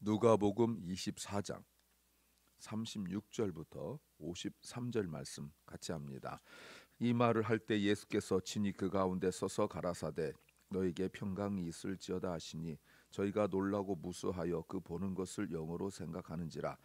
누가복음 24장 36절부터 53절 말씀 같이 합니다. 이 말을 할 때 예수께서 친히 그 가운데 서서 가라사대 너에게 평강이 있을지어다 하시니 저희가 놀라고 무수하여 그 보는 것을 영어로 생각하는지라.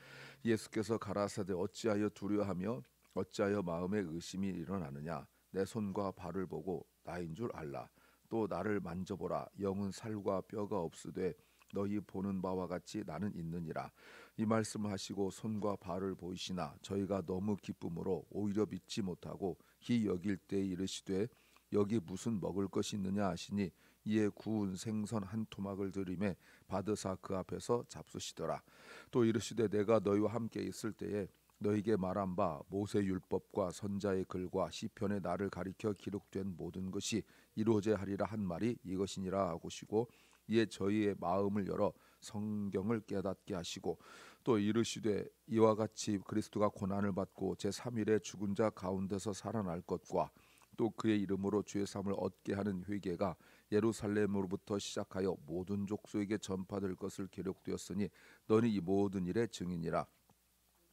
예수께서 가라사대 어찌하여 두려워하며 어찌하여 마음에 의심이 일어나느냐. 내 손과 발을 보고 나인 줄 알라. 또 나를 만져보라. 영은 살과 뼈가 없으되 너희 보는 바와 같이 나는 있느니라. 이 말씀하시고 손과 발을 보이시나 저희가 너무 기쁨으로 오히려 믿지 못하고 히 여길 때에 이르시되 여기 무슨 먹을 것이 있느냐 하시니 이에 구운 생선 한 토막을 들이매 받으사 그 앞에서 잡수시더라. 또 이르시되 내가 너희와 함께 있을 때에 너희에게 말한 바 모세 율법과 선자의 글과 시편에 나를 가리켜 기록된 모든 것이 이루어져야 하리라 한 말이 이것이니라 하시고 이에 저희의 마음을 열어 성경을 깨닫게 하시고 또 이르시되 이와 같이 그리스도가 고난을 받고 제3일에 죽은 자 가운데서 살아날 것과 또 그의 이름으로 주의 삶을 얻게 하는 회개가 예루살렘으로부터 시작하여 모든 족속에게 전파될 것을 기록되었으니 너는 이 모든 일의 증인이라.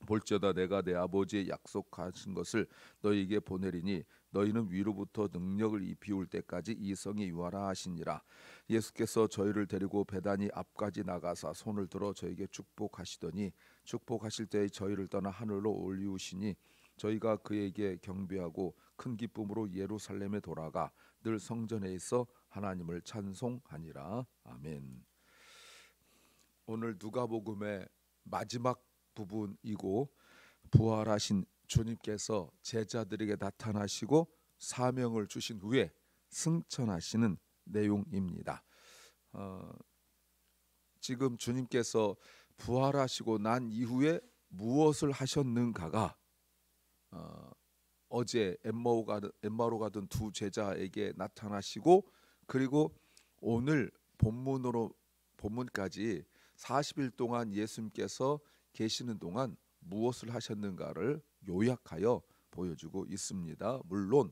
볼지어다 내가 내 아버지의 약속하신 것을 너희에게 보내리니 너희는 위로부터 능력을 비울 때까지 이 성에 유하라 하시니라. 예수께서 저희를 데리고 베다니 앞까지 나가사 손을 들어 저에게 축복하시더니 축복하실 때에 저희를 떠나 하늘로 올리우시니 저희가 그에게 경배하고 큰 기쁨으로 예루살렘에 돌아가 늘 성전에 있어 하나님을 찬송하니라. 아멘. 오늘 누가복음의 마지막 부분이고 부활하신 주님께서 제자들에게 나타나시고 사명을 주신 후에 승천하시는 내용입니다. 지금 주님께서 부활하시고 난 이후에 무엇을 하셨는가가 어제 엠마오로 가던 두 제자에게 나타나시고 그리고 오늘 본문까지 40일 동안 예수님께서 계시는 동안 무엇을 하셨는가를 요약하여 보여주고 있습니다. 물론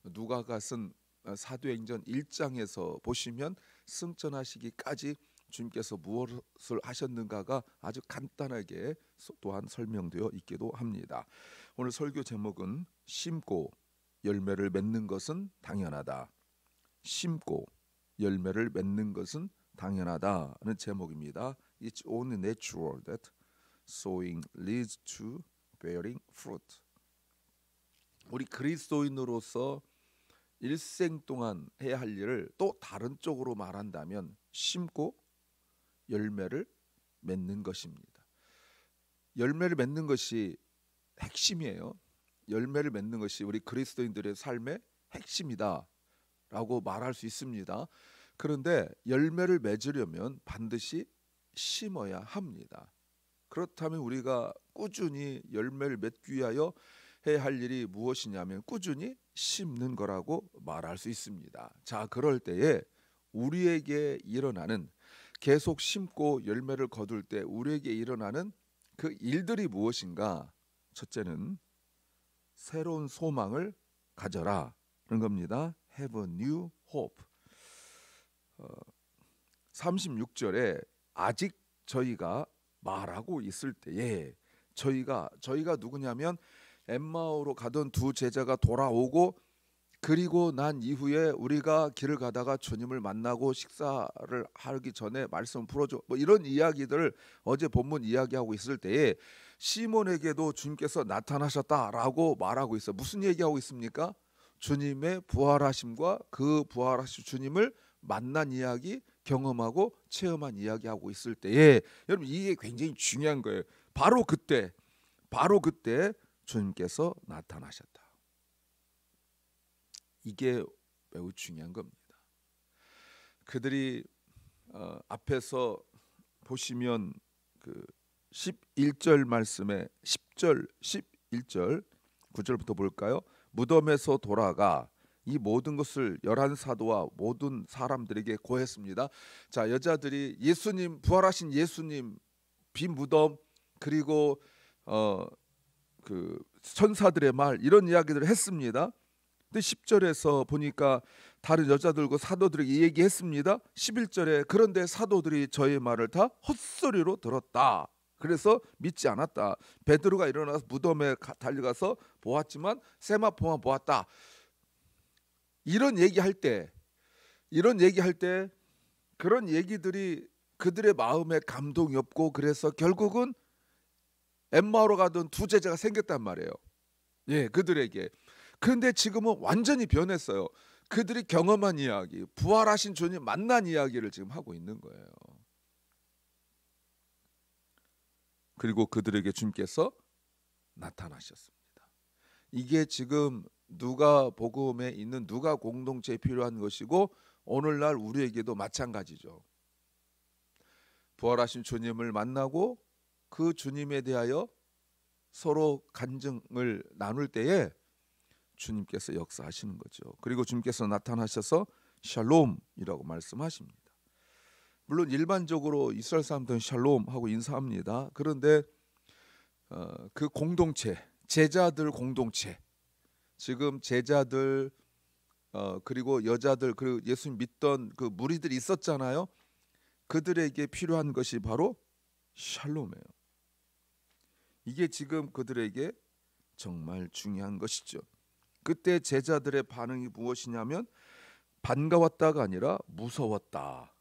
누가가 쓴 사도행전 1장에서 보시면 승천하시기까지 주님께서 무엇을 하셨는가가 아주 간단하게 또한 설명되어 있기도 합니다. 오늘 설교 제목은 심고 열매를 맺는 것은 당연하다. 심고 열매를 맺는 것은 당연하다는 제목입니다. It's only natural that sowing leads to bearing fruit. 우리 그리스도인으로서 일생 동안 해야 할 일을 또 다른 쪽으로 말한다면 심고 열매를 맺는 것입니다. 열매를 맺는 것이 핵심이에요. 열매를 맺는 것이 우리 그리스도인들의 삶의 핵심이다라고 말할 수 있습니다. 그런데 열매를 맺으려면 반드시 심어야 합니다. 그렇다면 우리가 꾸준히 열매를 맺기 위하여 해야 할 일이 무엇이냐면 꾸준히 심는 거라고 말할 수 있습니다. 자, 그럴 때에 우리에게 일어나는 계속 심고 열매를 거둘 때 우리에게 일어나는 그 일들이 무엇인가? 첫째는 새로운 소망을 가져라는 겁니다. Have a new hope. 36절에 아직 저희가 말하고 있을 때에 저희가 누구냐면 엠마오로 가던 두 제자가 돌아오고 그리고 난 이후에 우리가 길을 가다가 주님을 만나고 식사를 하기 전에 말씀 풀어줘 이런 이야기들을 어제 본문 이야기하고 있을 때에 시몬에게도 주님께서 나타나셨다라고 말하고 있어요. 무슨 얘기하고 있습니까? 주님의 부활하심과 그 부활하신 주님을 만난 이야기, 경험하고 체험한 이야기하고 있을 때에 여러분 이게 굉장히 중요한 거예요. 바로 그때 주님께서 나타나셨다. 이게 매우 중요한 겁니다. 그들이 앞에서 보시면 그 11절 말씀에 10절 11절 9절부터 볼까요? 무덤에서 돌아가 이 모든 것을 11사도와 모든 사람들에게 고했습니다. 자, 여자들이 예수님 부활하신 예수님 빈 무덤 그리고 그 천사들의 말 이런 이야기들을 했습니다. 근데 10절에서 보니까 다른 여자들과 사도들에게 얘기했습니다. 11절에 그런데 사도들이 저의 말을 다 헛소리로 들었다. 그래서 믿지 않았다. 베드로가 일어나서 무덤에 달려가서 보았지만 세마포만 보았다. 이런 얘기할 때 그런 얘기들이 그들의 마음에 감동이 없고, 그래서 결국은 엠마오로 가던 두 제자가 생겼단 말이에요. 예, 그들에게. 그런데 지금은 완전히 변했어요. 그들이 경험한 이야기, 부활하신 주님 만난 이야기를 지금 하고 있는 거예요. 그리고 그들에게 주님께서 나타나셨습니다. 이게 지금 누가 복음에 있는 누가 공동체에 필요한 것이고, 오늘날 우리에게도 마찬가지죠. 부활하신 주님을 만나고 그 주님에 대하여 서로 간증을 나눌 때에 주님께서 역사하시는 거죠. 그리고 주님께서 나타나셔서 샬롬이라고 말씀하십니다. 물론 일반적으로 이스라엘 사람들은 샬롬하고 인사합니다. 그런데 그 공동체, 제자들 공동체, 지금 제자들 그리고 여자들, 그리고 예수님 믿던 그 무리들이 있었잖아요. 그들에게 필요한 것이 바로 샬롬이에요. 이게 지금 그들에게 정말 중요한 것이죠. 그때 제자들의 반응이 무엇이냐면 반가웠다가 아니라 무서웠다.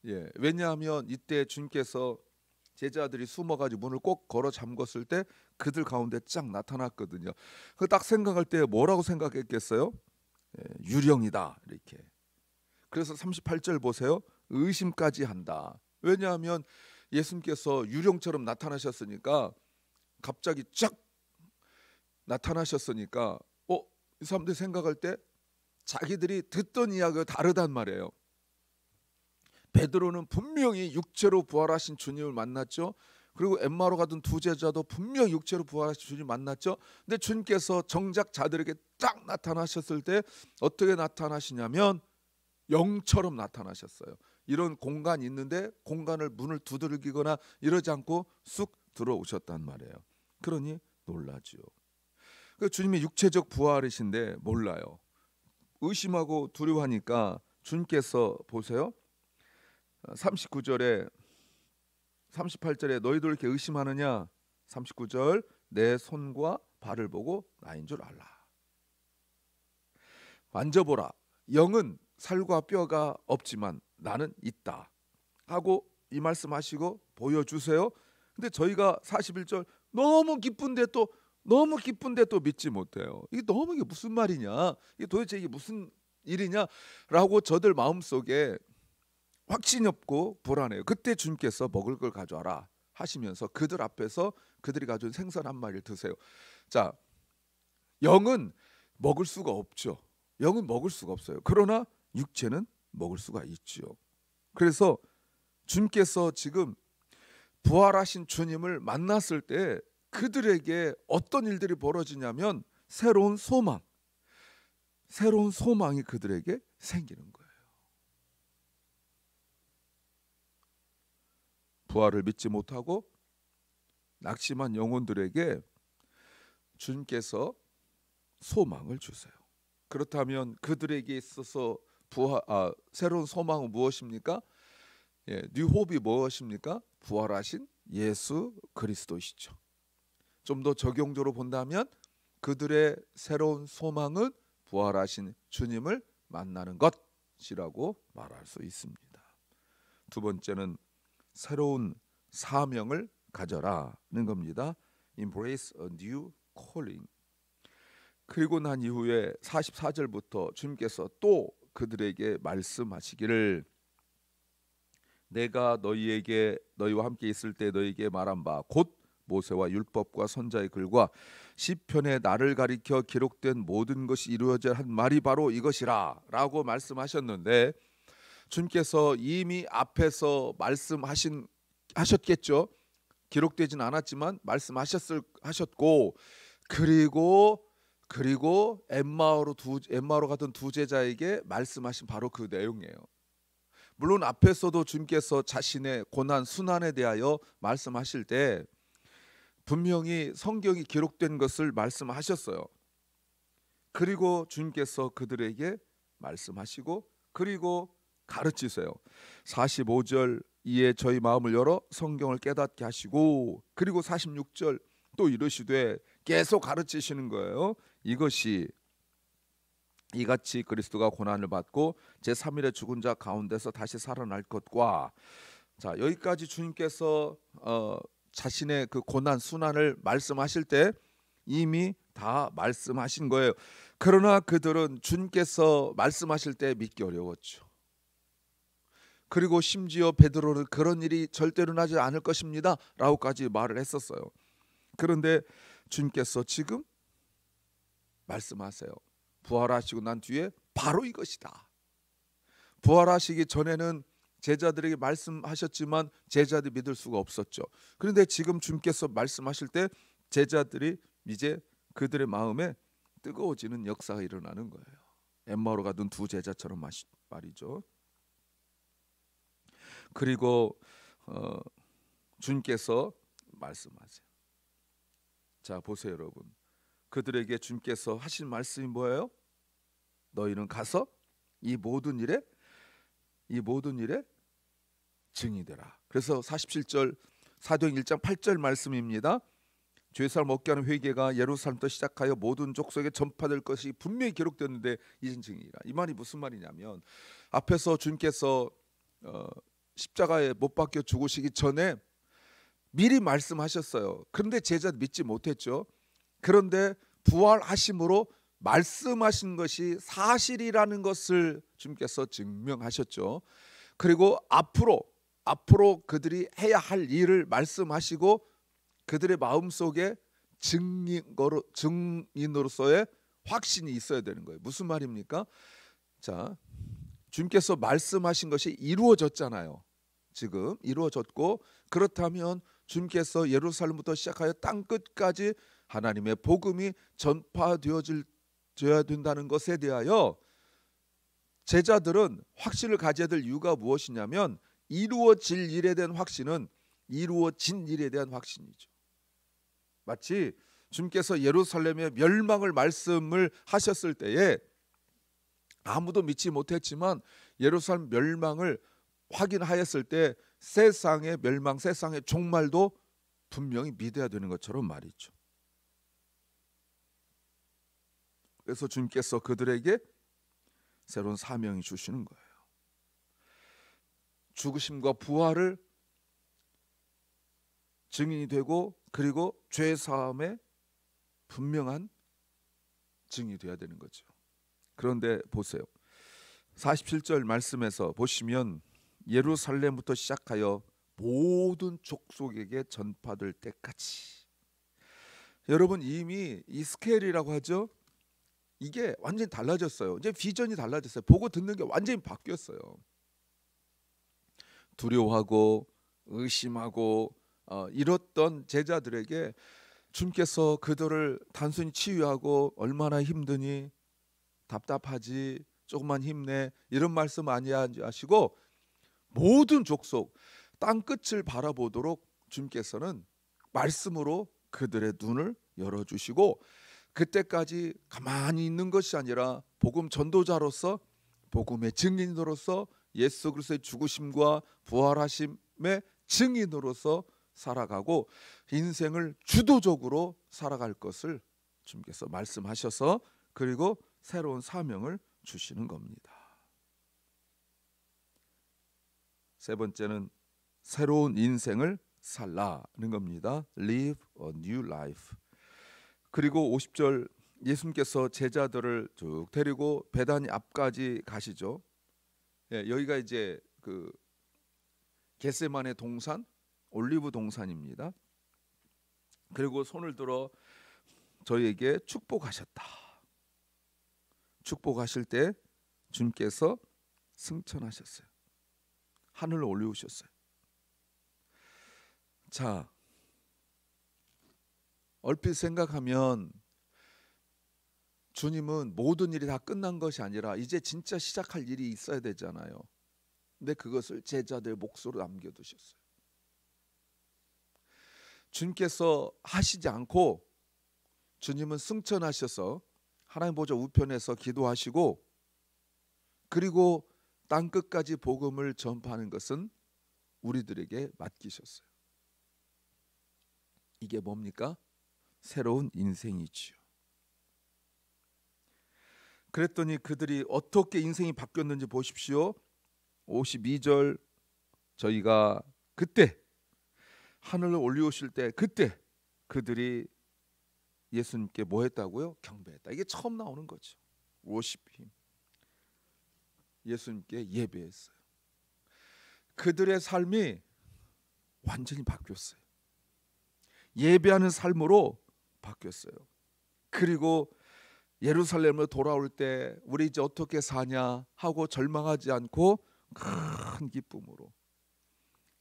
예, 왜냐하면 이때 주님께서 제자들이 숨어가지고 문을 꼭 걸어 잠궜을 때 그들 가운데 쫙 나타났거든요. 그 딱 생각할 때 뭐라고 생각했겠어요? 예, 유령이다 이렇게. 그래서 38절 보세요. 의심까지 한다. 왜냐하면 예수님께서 유령처럼 나타나셨으니까, 갑자기 쫙 나타나셨으니까 이 사람들이 생각할 때 자기들이 듣던 이야기가 다르단 말이에요. 베드로는 분명히 육체로 부활하신 주님을 만났죠. 그리고 엠마오로 가던 두 제자도 분명히 육체로 부활하신 주님 만났죠. 근데 주님께서 정작 자들에게 딱 나타나셨을 때 어떻게 나타나시냐면 영처럼 나타나셨어요. 이런 공간이 있는데 공간을 문을 두들기거나 이러지 않고 쑥 들어오셨단 말이에요. 그러니 놀라죠. 그 주님이 육체적 부활이신데 몰라요. 의심하고 두려워하니까 주님께서 보세요. 39절에 38절에 너희들 이렇게 의심하느냐. 39절 내 손과 발을 보고 나인 줄 알라. 만져보라. 영은 살과 뼈가 없지만 나는 있다 하고 이 말씀하시고 보여주세요. 근데 저희가 41절 너무 기쁜데 또 믿지 못해요. 이게 무슨 말이냐, 이게 도대체 이게 무슨 일이냐라고 저들 마음속에 확신이 없고 불안해요. 그때 주님께서 먹을 걸 가져와라 하시면서 그들 앞에서 그들이 가져온 생선 한 마리를 드세요. 자, 영은 먹을 수가 없죠. 영은 먹을 수가 없어요. 그러나 육체는 먹을 수가 있죠. 그래서 주님께서 지금 부활하신 주님을 만났을 때 그들에게 어떤 일들이 벌어지냐면 새로운 소망이 그들에게 생기는 거예요. 부활을 믿지 못하고 낙심한 영혼들에게 주님께서 소망을 주세요. 그렇다면 그들에게 있어서 새로운 소망은 무엇입니까? 예, 뉴홉이 무엇입니까? 부활하신 예수 그리스도시죠. 좀 더 적용적으로 본다면 그들의 새로운 소망은 부활하신 주님을 만나는 것이라고 말할 수 있습니다. 두 번째는 새로운 사명을 가져라는 겁니다. Embrace a new calling. 그리고 난 이후에 44절부터 주님께서 또 그들에게 말씀하시기를 내가 너희와 함께 있을 때 너희에게 말한 바 곧 모세와 율법과 선자의 글과 시편에 나를 가리켜 기록된 모든 것이 이루어져야 한 말이 바로 이것이라 라고 말씀하셨는데, 주님께서 이미 앞에서 하셨겠죠. 기록되진 않았지만 말씀하셨고, 그리고 엠마오로 가던 두 제자에게 말씀하신 바로 그 내용이에요. 물론 앞에서도 주님께서 자신의 고난 순환에 대하여 말씀하실 때 분명히 성경이 기록된 것을 말씀하셨어요. 그리고 주님께서 그들에게 말씀하시고 그리고 가르치세요. 45절 이에 저희 마음을 열어 성경을 깨닫게 하시고, 그리고 46절 또 이르시되, 계속 가르치시는 거예요. 이같이 그리스도가 고난을 받고 제3일에 죽은 자 가운데서 다시 살아날 것과. 자, 여기까지 주님께서 자신의 그 고난 순환을 말씀하실 때 이미 다 말씀하신 거예요. 그러나 그들은 주님께서 말씀하실 때 믿기 어려웠죠. 그리고 심지어 베드로는 그런 일이 절대로 나지 않을 것입니다 라고까지 말을 했었어요. 그런데 주님께서 지금 말씀하세요. 부활하시고 난 뒤에 바로 이것이다. 부활하시기 전에는 제자들에게 말씀하셨지만 제자들이 믿을 수가 없었죠. 그런데 지금 주님께서 말씀하실 때 제자들이 이제 그들의 마음에 뜨거워지는 역사가 일어나는 거예요. 엠마오로 가던 두 제자처럼 말이죠. 그리고 주님께서 말씀하세요. 자, 보세요 여러분. 그들에게 주님께서 하신 말씀이 뭐예요? 너희는 가서 이 모든 일에 증이 되라. 그래서 47절 사도행 1장 8절 말씀입니다. 죄사함 얻게 하는 회개가 예루살렘부터 시작하여 모든 족속에 전파될 것이 분명히 기록되었는데 이젠 증이라. 이 말이 무슨 말이냐면, 앞에서 주님께서 십자가에 못 박혀 죽으시기 전에 미리 말씀하셨어요. 그런데 제자들 믿지 못했죠. 그런데 부활하심으로 말씀하신 것이 사실이라는 것을 주님께서 증명하셨죠. 그리고 앞으로 그들이 해야 할 말씀하시고 그들의 마음속에 증인으로서의 확신이 있어야 되는 거예요. 무슨 말입니까? 자, 주님께서 말씀하신 것이 이루어졌잖아요. 지금 이루어졌고, 그렇다면 주님께서 예루살렘부터 시작하여 땅 끝까지 하나님의 복음이 전파되어야 된다는 것에 대하여 제자들은 확신을 가져야 될 이유가 무엇이냐면, 이루어질 일에 대한 확신은 이루어진 일에 대한 확신이죠. 마치 주님께서 예루살렘의 멸망을 말씀을 하셨을 때에 아무도 믿지 못했지만 예루살렘 멸망을 확인하였을 때 세상의 멸망, 세상의 종말도 분명히 믿어야 되는 것처럼 말이죠. 그래서 주님께서 그들에게 새로운 사명이 주시는 거예요. 죽으심과 부활을 증인이 되고, 그리고 죄 사함의 분명한 증인이 되어야 되는 거죠. 그런데 보세요. 47절 말씀에서 보시면 예루살렘부터 시작하여 모든 족속에게 전파될 때까지. 여러분, 이미 이 스케일이라고 하죠. 이게 완전히 달라졌어요. 이제 비전이 달라졌어요. 보고 듣는 게 완전히 바뀌었어요. 두려워하고 의심하고 이랬던 제자들에게 주님께서 그들을 단순히 치유하고 얼마나 힘드니, 답답하지, 조금만 힘내, 이런 말씀 아니하시고 모든 족속, 땅 끝을 바라보도록 주님께서는 말씀으로 그들의 눈을 열어주시고, 그때까지 가만히 있는 것이 아니라 복음 전도자로서, 복음의 증인으로서, 예수 그리스도의 죽으심과 부활하심의 증인으로서 살아가고 인생을 주도적으로 살아갈 것을 주님께서 말씀하셔서, 그리고 새로운 사명을 주시는 겁니다. 세 번째는 새로운 인생을 살라는 겁니다. Live a new life. 그리고 50절 예수님께서 제자들을 쭉 데리고 베다니 앞까지 가시죠. 여기가 이제 그 겟세마네 동산, 올리브 동산입니다. 그리고 손을 들어 저희에게 축복하셨다. 축복하실 때 주님께서 승천하셨어요. 하늘로 올리우셨어요. 자, 얼핏 생각하면 주님은 모든 일이 다 끝난 것이 아니라 이제 진짜 시작할 일이 있어야 되잖아요. 근데 그것을 제자들 몫으로 남겨두셨어요. 주님께서 하시지 않고 주님은 승천하셔서 하나님 보좌 우편에서 기도하시고 그리고 땅 끝까지 복음을 전파하는 것은 우리들에게 맡기셨어요. 이게 뭡니까? 새로운 인생이지요. 그랬더니 그들이 어떻게 인생이 바뀌었는지 보십시오. 52절, 저희가 그때 하늘을 올리우실 때 그때 그들이 예수님께 뭐 했다고요? 경배했다. 이게 처음 나오는 거죠. 워시핑. 예수님께 예배했어요. 그들의 삶이 완전히 바뀌었어요. 예배하는 삶으로 바뀌었어요. 그리고 예루살렘으로 돌아올 때 우리 이제 어떻게 사냐 하고 절망하지 않고 큰 기쁨으로,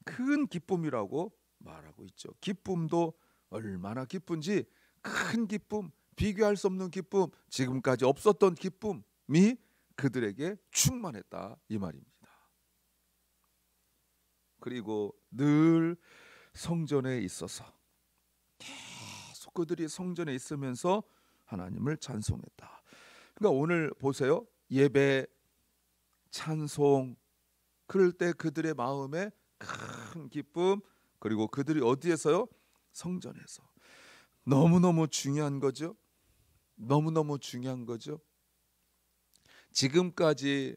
큰 기쁨이라고 말하고 있죠. 기쁨도 얼마나 기쁜지, 큰 기쁨, 비교할 수 없는 기쁨, 지금까지 없었던 기쁨이 그들에게 충만했다 이 말입니다. 그리고 늘 성전에 있어서 계속 그들이 성전에 있으면서 하나님을 찬송했다. 그러니까 오늘 보세요. 예배, 찬송, 그럴 때 그들의 마음에 큰 기쁨, 그리고 그들이 어디에서요? 성전에서. 너무너무 중요한 거죠. 너무너무 중요한 거죠. 지금까지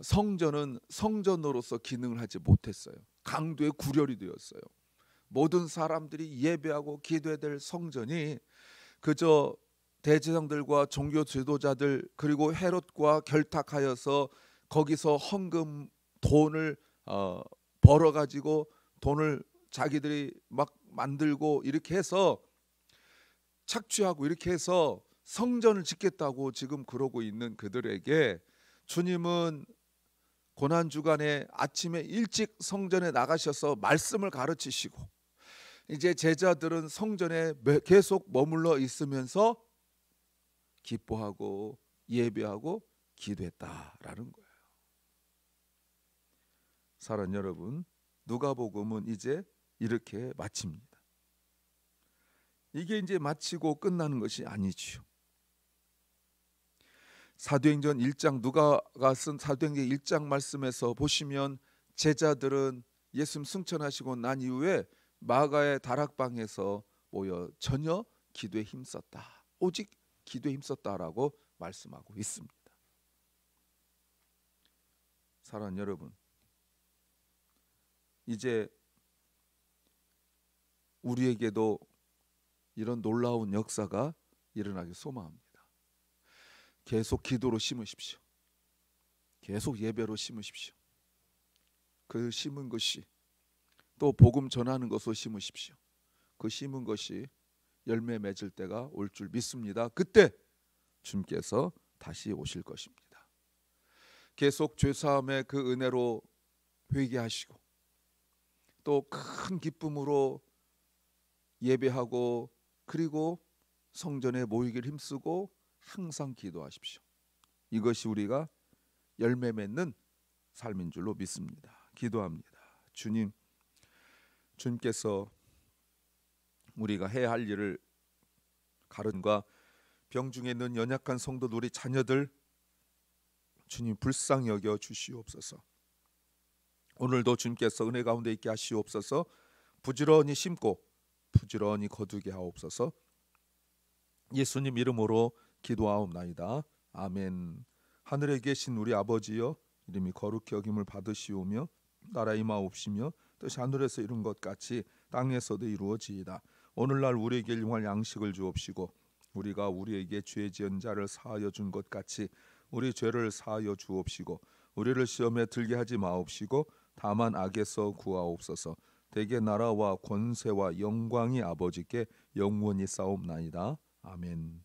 성전은 성전으로서 기능을 하지 못했어요. 강도의 구렬이 되었어요. 모든 사람들이 예배하고 기도해야 될 성전이 그저 대제사장들과 종교 지도자들 그리고 헤롯과 결탁하여서 거기서 헌금 돈을 벌어가지고 돈을 자기들이 막 만들고 이렇게 해서 착취하고 이렇게 해서 성전을 짓겠다고 지금 그러고 있는 그들에게 주님은 고난주간에 아침에 일찍 성전에 나가셔서 말씀을 가르치시고 이제 제자들은 성전에 계속 머물러 있으면서 기뻐하고 예배하고 기도했다라는 거예요. 사랑하는 여러분, 누가복음은 이제 이렇게 마칩니다. 이게 이제 마치고 끝나는 것이 아니지요. 사도행전 1장, 누가가 쓴 사도행전 1장 말씀에서 보시면 제자들은 예수님 승천하시고 난 이후에 마가의 다락방에서 모여 전혀 기도에 힘썼다. 오직 기도에 힘썼다라고 말씀하고 있습니다. 사랑하는 여러분, 이제 우리에게도 이런 놀라운 역사가 일어나길 소망합니다. 계속 기도로 심으십시오. 계속 예배로 심으십시오. 그 심은 것이 또 복음 전하는 것으로 심으십시오. 그 심은 것이 열매 맺을 때가 올 줄 믿습니다. 그때 주님께서 다시 오실 것입니다. 계속 죄사함의 그 은혜로 회개하시고 또 큰 기쁨으로 예배하고 그리고 성전에 모이기를 힘쓰고 항상 기도하십시오. 이것이 우리가 열매 맺는 삶인 줄로 믿습니다. 기도합니다. 주님, 주님께서 우리가 해야 할 일을 가른과 병중에 있는 연약한 성도 우리 자녀들 주님 불쌍히 여겨 주시옵소서. 오늘도 주님께서 은혜 가운데 있게 하시옵소서. 부지런히 심고 부지런히 거두게 하옵소서. 예수님 이름으로 기도하옵나이다. 아멘. 하늘에 계신 우리 아버지여, 이름이 거룩히 여김을 받으시오며 나라 임하옵시며 뜻이 하늘에서 이룬 것 같이 땅에서도 이루어지이다. 오늘날 우리에게 일용할 양식을 주옵시고 우리가 우리에게 죄 지은 자를 사하여 준 것 같이 우리 죄를 사하여 주옵시고 우리를 시험에 들게 하지 마옵시고 다만 악에서 구하옵소서. 대개 나라와 권세와 영광이 아버지께 영원히 싸움나이다. 아멘.